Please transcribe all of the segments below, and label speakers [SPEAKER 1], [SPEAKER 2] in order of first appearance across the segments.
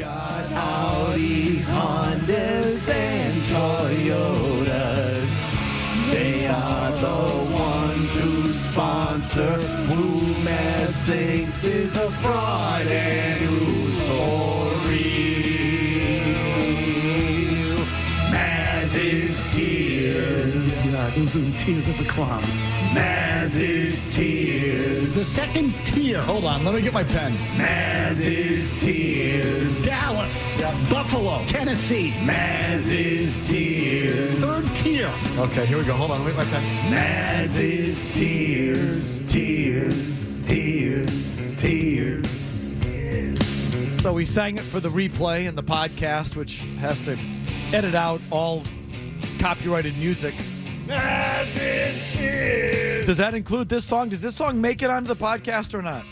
[SPEAKER 1] got Audis, Hondas, and Toyotas. They are the ones who sponsor who Mazz thinks is a fraud and who's for real. Mazz's Tears.
[SPEAKER 2] Yeah, those are the tears of a clown.
[SPEAKER 1] Mazz's Tears.
[SPEAKER 2] The second tier.
[SPEAKER 3] Hold on, let me get my pen.
[SPEAKER 1] Mazz's Tears.
[SPEAKER 2] Dallas. Buffalo. Tennessee.
[SPEAKER 1] Mazz's Tears.
[SPEAKER 2] Third tier.
[SPEAKER 3] Okay, here we go. Hold on, let me get my pen.
[SPEAKER 1] Mazz's Tears. Tears. Tears. Tears.
[SPEAKER 3] So we sang it for the replay and the podcast, which has to edit out all copyrighted music.
[SPEAKER 1] Mazz's Tears.
[SPEAKER 3] Does that include this song? Does this song make it onto the podcast or not?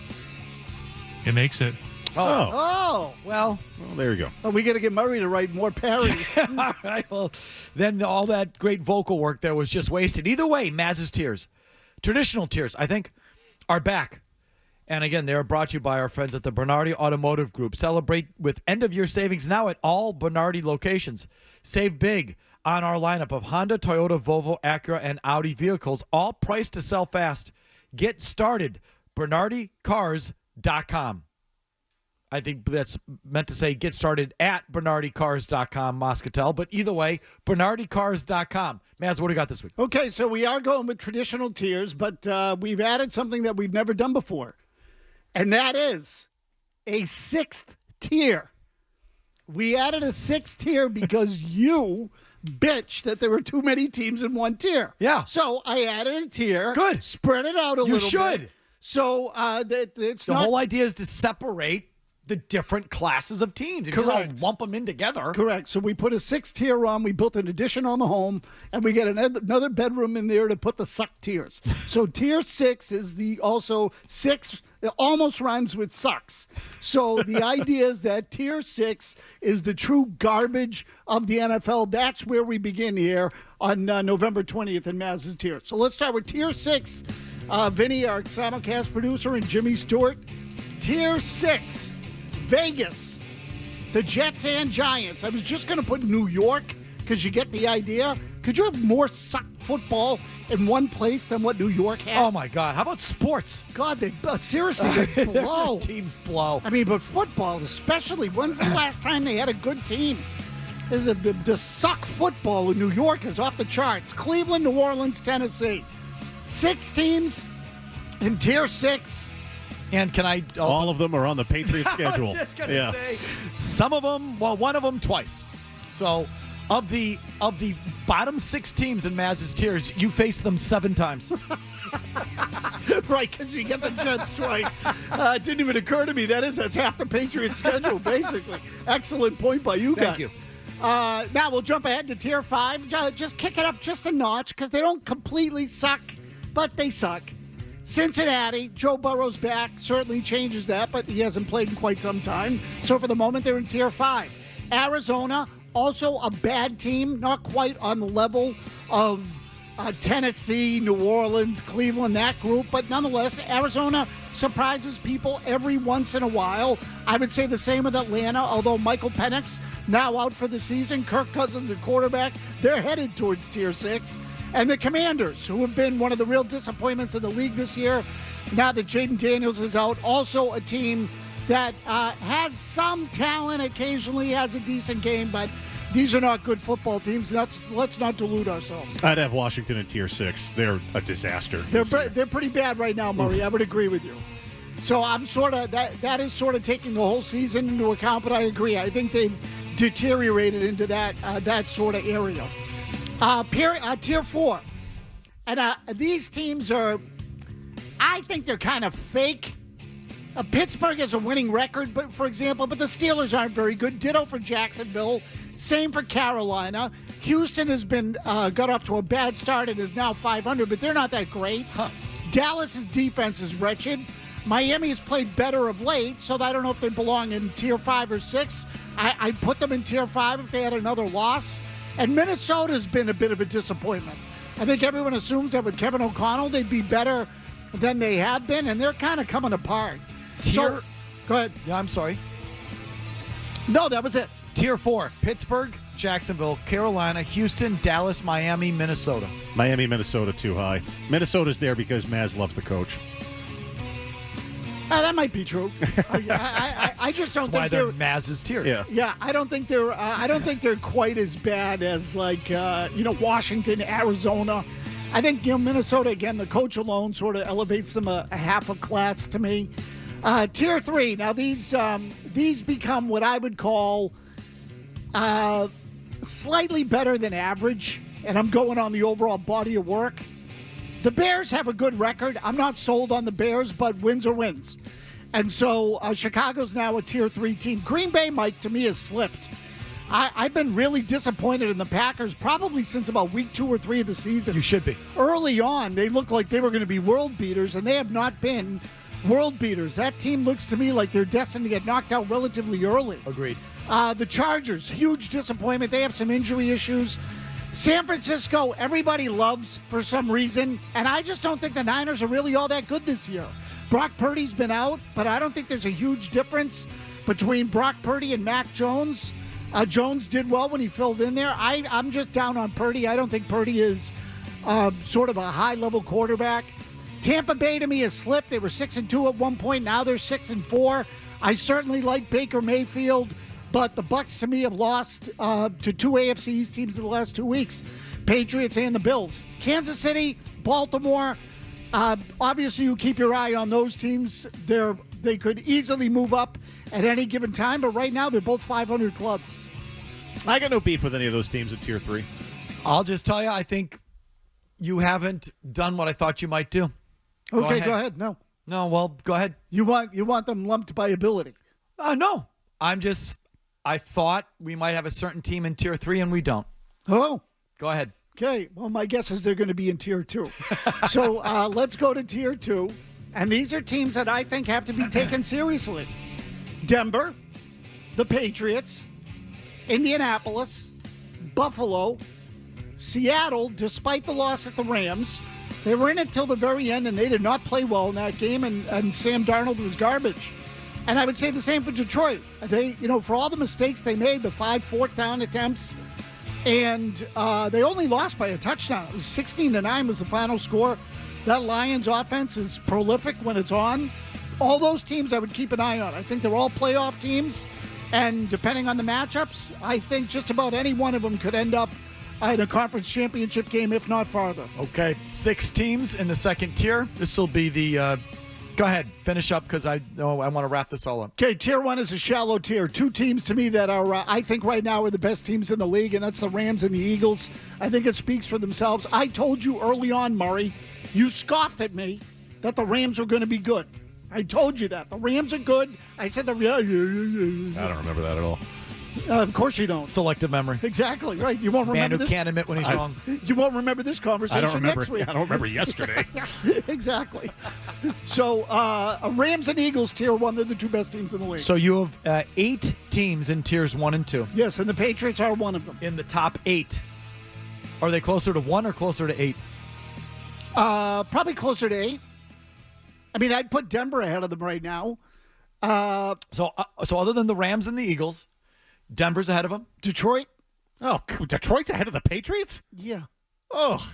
[SPEAKER 4] It makes it.
[SPEAKER 2] Oh.
[SPEAKER 3] Well,
[SPEAKER 5] there you go.
[SPEAKER 2] Oh, we got to get Murray to write more parodies.
[SPEAKER 3] all right. Well, then all that great vocal work there was just wasted. Either way, Mazz's Tears, traditional tears, I think, are back. And again, they are brought to you by our friends at the Bernardi Automotive Group. Celebrate with end-of-year savings now at all Bernardi locations. Save big on our lineup of Honda, Toyota, Volvo, Acura, and Audi vehicles, all priced to sell fast. Get started. BernardiCars.com. I think that's meant to say get started at BernardiCars.com, Moscatel. But either way, BernardiCars.com. Mazz, what do you got this week?
[SPEAKER 2] Okay, so we are going with traditional tiers, but we've added something that we've never done before, and that is a sixth tier. We added a sixth tier because you bitched that there were too many teams in one tier.
[SPEAKER 3] Yeah.
[SPEAKER 2] So I added a tier.
[SPEAKER 3] Good.
[SPEAKER 2] Spread it out a little bit.
[SPEAKER 3] You should.
[SPEAKER 2] So it's
[SPEAKER 3] The
[SPEAKER 2] not...
[SPEAKER 3] whole idea is to separate the different classes of teams. You just all
[SPEAKER 2] Correct.
[SPEAKER 3] lump them in together.
[SPEAKER 2] Correct. So we put a sixth tier on. We built an addition on the home, and we get another bedroom in there to put the suck tiers. So tier 6 is also 6. It almost rhymes with sucks. So the idea is that tier 6 is the true garbage of the NFL. That's where we begin here on November 20th in Mazz's tier. So let's start with tier 6. Vinny, our simulcast producer, and Jimmy Stewart. Tier 6. Vegas, the Jets and Giants. I was just going to put New York because you get the idea. Could you have more suck football in one place than what New York has?
[SPEAKER 3] Oh, my God. How about sports?
[SPEAKER 2] God, seriously, they blow.
[SPEAKER 3] Teams blow.
[SPEAKER 2] I mean, but football especially. When's the last time they had a good team? The suck football in New York is off the charts. Cleveland, New Orleans, Tennessee. 6 teams in tier 6.
[SPEAKER 3] And can I also...
[SPEAKER 5] All of them are on the Patriots schedule.
[SPEAKER 3] I was just going to say, some of them, well, one of them twice. So of the bottom 6 teams in Mazz's tiers, you face them 7 times.
[SPEAKER 2] Right, because you get the Jets twice. It didn't even occur to me. That's half the Patriots schedule, basically. Excellent point by you guys.
[SPEAKER 3] Thank you.
[SPEAKER 2] Now we'll jump ahead to tier 5. Just kick it up just a notch because they don't completely suck, but they suck. Cincinnati, Joe Burrow's back, certainly changes that, but he hasn't played in quite some time. So for the moment, they're in tier 5. Arizona, also a bad team, not quite on the level of Tennessee, New Orleans, Cleveland, that group, but nonetheless, Arizona surprises people every once in a while. I would say the same with Atlanta, although Michael Penix now out for the season, Kirk Cousins at quarterback, they're headed towards tier 6. And the Commanders, who have been one of the real disappointments in the league this year, now that Jaden Daniels is out, also a team that has some talent, occasionally has a decent game, but these are not good football teams. Let's not delude ourselves.
[SPEAKER 5] I'd have Washington in tier 6. They're a disaster.
[SPEAKER 2] They're pretty bad right now, Murray. I would agree with you. So I'm sort of that is sort of taking the whole season into account, but I agree. I think they've deteriorated into that sort of area. Tier 4. And these teams are, I think they're kind of fake. Pittsburgh has a winning record, but for example, but the Steelers aren't very good. Ditto for Jacksonville. Same for Carolina. Houston has been got off to a bad start and is now 500, but they're not that great. Dallas's defense is wretched. Miami has played better of late, so I don't know if they belong in tier 5 or 6. I'd put them in tier 5 if they had another loss. And Minnesota's been a bit of a disappointment. I think everyone assumes that with Kevin O'Connell, they'd be better than they have been, and they're kind of coming apart.
[SPEAKER 3] Go
[SPEAKER 2] ahead.
[SPEAKER 3] Yeah, I'm sorry.
[SPEAKER 2] No, that was it.
[SPEAKER 3] Tier 4, Pittsburgh, Jacksonville, Carolina, Houston, Dallas, Miami, Minnesota.
[SPEAKER 5] Miami, Minnesota, too high. Minnesota's there because Mazz loves the coach.
[SPEAKER 2] That might be true. I just don't
[SPEAKER 3] That's why
[SPEAKER 2] think
[SPEAKER 3] they're
[SPEAKER 2] they're.
[SPEAKER 3] Mazz's tiers.
[SPEAKER 5] Yeah.
[SPEAKER 2] Yeah, I don't think they're. I don't think they're quite as bad as Washington, Arizona. I think Minnesota again. The coach alone sort of elevates them a half a class to me. Tier 3. Now these become what I would call slightly better than average, and I'm going on the overall body of work. The Bears have a good record. I'm not sold on the Bears, but wins are wins. And so Chicago's now a Tier 3 team. Green Bay, Mike, to me has slipped. I've been really disappointed in the Packers probably since about week 2 or 3 of the season.
[SPEAKER 3] You should be.
[SPEAKER 2] Early on, they looked like they were going to be world beaters, and they have not been world beaters. That team looks to me like they're destined to get knocked out relatively early.
[SPEAKER 3] Agreed.
[SPEAKER 2] The Chargers, huge disappointment. They have some injury issues. San Francisco, everybody loves for some reason, and I just don't think the Niners are really all that good this year. Brock Purdy's been out, but I don't think there's a huge difference between Brock Purdy and Mac Jones. Jones did well when he filled in there. I'm just down on Purdy. I don't think Purdy is sort of a high-level quarterback. Tampa Bay, to me, has slipped. They were 6-2 at one point. Now they're 6-4. I certainly like Baker Mayfield. But the Bucs, to me, have lost to 2 AFC East teams in the last 2 weeks, Patriots and the Bills. Kansas City, Baltimore, obviously you keep your eye on those teams. They could easily move up at any given time, but right now they're both 500 clubs.
[SPEAKER 5] I got no beef with any of those teams in Tier 3.
[SPEAKER 3] I'll just tell you, I think you haven't done what I thought you might do.
[SPEAKER 2] Okay, go ahead. No.
[SPEAKER 3] No, well, go ahead.
[SPEAKER 2] You want them lumped by ability.
[SPEAKER 3] No. I thought we might have a certain team in Tier 3, and we don't.
[SPEAKER 2] Oh.
[SPEAKER 3] Go ahead.
[SPEAKER 2] Okay. Well, my guess is they're going to be in Tier 2. So let's go to Tier 2. And these are teams that I think have to be taken seriously. Denver, the Patriots, Indianapolis, Buffalo, Seattle, despite the loss at the Rams. They were in it till the very end, and they did not play well in that game, and Sam Darnold was garbage. And I would say the same for Detroit. They, for all the mistakes they made, the 5 fourth-down attempts, and they only lost by a touchdown. It was 16-9 was the final score. That Lions offense is prolific when it's on. All those teams I would keep an eye on. I think they're all playoff teams, and depending on the matchups, I think just about any one of them could end up in a conference championship game, if not farther.
[SPEAKER 3] Okay, 6 teams in the second tier. This will be the... Go ahead, finish up because I want to wrap this all up.
[SPEAKER 2] Okay, Tier 1 is a shallow tier. 2 teams to me that are, I think right now are the best teams in the league, and that's the Rams and the Eagles. I think it speaks for themselves. I told you early on, Murray, you scoffed at me that the Rams were going to be good. I told you that. The Rams are good. I said
[SPEAKER 5] I don't remember that at all.
[SPEAKER 2] Of course you don't.
[SPEAKER 3] Selective memory.
[SPEAKER 2] Exactly, right. You won't
[SPEAKER 3] Man
[SPEAKER 2] remember
[SPEAKER 3] who
[SPEAKER 2] this.
[SPEAKER 3] can't admit when he's wrong.
[SPEAKER 2] You won't remember this conversation next week.
[SPEAKER 5] I don't remember yesterday.
[SPEAKER 2] Exactly. So, Rams and Eagles, Tier 1, they're the 2 best teams in the league.
[SPEAKER 3] So you have 8 teams in Tiers 1 and 2.
[SPEAKER 2] Yes, and the Patriots are one of them.
[SPEAKER 3] In the top 8. Are they closer to 1 or closer to 8?
[SPEAKER 2] Probably closer to 8. I mean, I'd put Denver ahead of them right now.
[SPEAKER 3] So other than the Rams and the Eagles, Denver's ahead of them.
[SPEAKER 2] Detroit?
[SPEAKER 5] Oh, Detroit's ahead of the Patriots?
[SPEAKER 2] Yeah.
[SPEAKER 5] Oh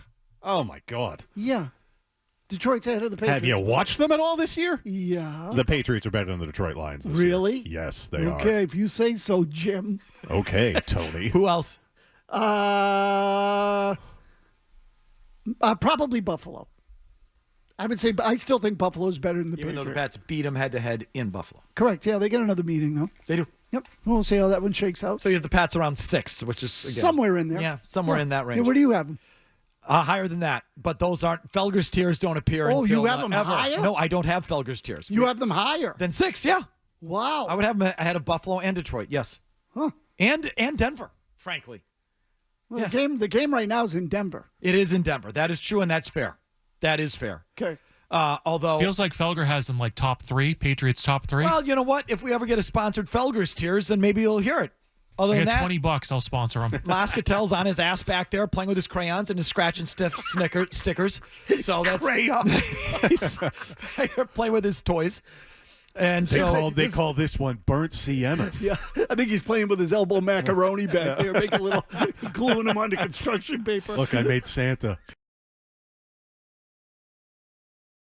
[SPEAKER 5] my God.
[SPEAKER 2] Yeah. Detroit's ahead of the Patriots.
[SPEAKER 5] Have you watched them at all this year?
[SPEAKER 2] Yeah.
[SPEAKER 5] The Patriots are better than the Detroit Lions this year.
[SPEAKER 2] Really?
[SPEAKER 5] Yes, they are.
[SPEAKER 2] Okay, if you say so, Jim.
[SPEAKER 5] Okay, Tony.
[SPEAKER 3] Who else?
[SPEAKER 2] Probably Buffalo. I would say, I still think Buffalo's better than the
[SPEAKER 3] Even
[SPEAKER 2] Patriots.
[SPEAKER 3] though the Pats beat them head-to-head in Buffalo.
[SPEAKER 2] Correct. Yeah, they get another meeting, though.
[SPEAKER 3] They do.
[SPEAKER 2] Yep. We'll see how that one shakes out.
[SPEAKER 3] So you have the Pats around 6, which is, again,
[SPEAKER 2] somewhere in there.
[SPEAKER 3] Yeah, somewhere in that range.
[SPEAKER 2] Yeah, where do you have them?
[SPEAKER 3] Higher than that, but those aren't. Felger's tiers don't appear
[SPEAKER 2] Oh,
[SPEAKER 3] until
[SPEAKER 2] you have them
[SPEAKER 3] ever.
[SPEAKER 2] higher?
[SPEAKER 3] No, I don't have Felger's tiers.
[SPEAKER 2] You have them higher.
[SPEAKER 3] Then 6, yeah.
[SPEAKER 2] Wow.
[SPEAKER 3] I would have them ahead of Buffalo and Detroit, yes.
[SPEAKER 2] Huh.
[SPEAKER 3] And Denver, frankly.
[SPEAKER 2] Well,
[SPEAKER 3] Yes.
[SPEAKER 2] the game right now is in Denver.
[SPEAKER 3] It is in Denver. That is true, and that's fair. That is fair.
[SPEAKER 2] Okay.
[SPEAKER 3] Although,
[SPEAKER 4] Feels like Felger has them like top 3, Patriots top 3.
[SPEAKER 3] well, you know what? If we ever get a sponsored Felger's tiers, then maybe you'll hear it. Other
[SPEAKER 4] I
[SPEAKER 3] than
[SPEAKER 4] get
[SPEAKER 3] that,
[SPEAKER 4] $20, I'll sponsor him.
[SPEAKER 3] Moscatel's on his ass back there playing with his crayons and his scratch and stiff stickers. So that's
[SPEAKER 2] Crayon.
[SPEAKER 3] he's playing with his toys. And
[SPEAKER 5] They call this one burnt sienna.
[SPEAKER 2] Yeah, I think he's playing with his elbow macaroni back there, making a little, gluing him onto construction paper.
[SPEAKER 5] Look, I made Santa.